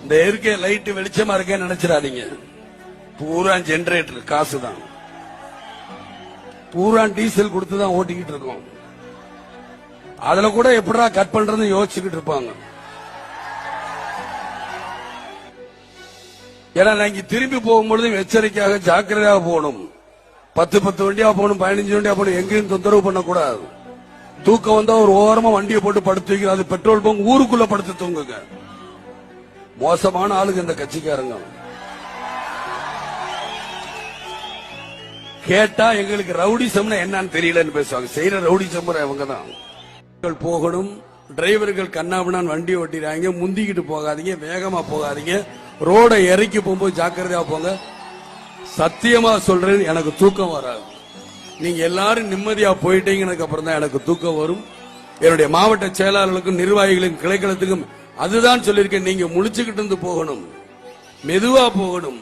இந்த இருக்க லைட் வெளிச்சமா இருக்கேன்னு நினைச்சிடாதீங்க. பூரா ஜெனரேட்டர் காசுதான், பூரா டீசல் கொடுத்துதான் ஓட்டிக்கிட்டு இருக்கோம். அதுல கூட எப்படா கட் பண்றதுன்னு யோசிச்சுக்கிட்டு இருப்பாங்க. ஏன்னா இங்க திரும்பி போகும்பொழுது எச்சரிக்கையாக ஜாக்கிரதையாக போகணும். 10 வண்டியா போகணும், 15 வண்டியா போகணும், எங்கேயும் தொந்தரவு பண்ணக்கூடாது. தூக்கம் வந்தா ஒரு ஓரமா வண்டியை போட்டு படுத்து வைக்கிற, அது பெட்ரோல் பங்க் ஊருக்குள்ள படுத்து தூங்குங்க. மோசமான ஆளுங்க இந்த கட்சிக்காரங்க. கேட்டா எங்களுக்கு ரவுடிசம்னா என்னன்னு தெரியலன்னு பேசுவாங்க. செய்யற ரவுடிசம் அவங்க தான். போகணும், டிரைவர்கள் கண்ணாபின்னான் வண்டி ஓட்டிடுறாங்க. முந்திக்கிட்டு போகாதீங்க, வேகமா போகாதீங்க. ரோட இறக்கி போகும்போது ஜாக்கிரதையா போங்க. சத்தியமா சொல்றேன், எனக்கு தூக்கம் வராது. நீங்க எல்லாரும் நிம்மதியா போயிட்டீங்கன்னு அப்புறம் தான் எனக்கு தூக்கம் வரும். என்னுடைய மாவட்ட செயலாளர்களுக்கும் நிர்வாகிகளுக்கும் கிளைக்களத்துக்கும் அதுதான் சொல்லியிருக்கேன். நீங்க முழிச்சுக்கிட்டு இருந்து போகணும், மெதுவா போகணும்.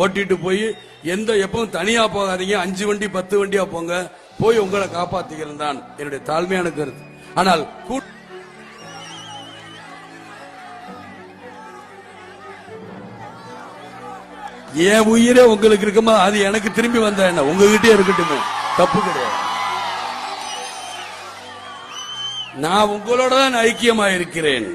ஓட்டிட்டு போய் எப்பவும் தனியா போகாதீங்க. 5 வண்டி 10 வண்டியா போங்க. போய் உங்களை காப்பாத்திக்கிறது தான் என்னுடைய தாழ்மையான கருத்து. ஆனால் என் உயிரே உங்களுக்கு இருக்குமா, அது எனக்கு திரும்பி வந்த என்ன, உங்ககிட்டே இருக்கட்டுமே, தப்பு கிடையாது. நான் உங்களோட தான் ஐக்கியமா இருக்கிறேன்.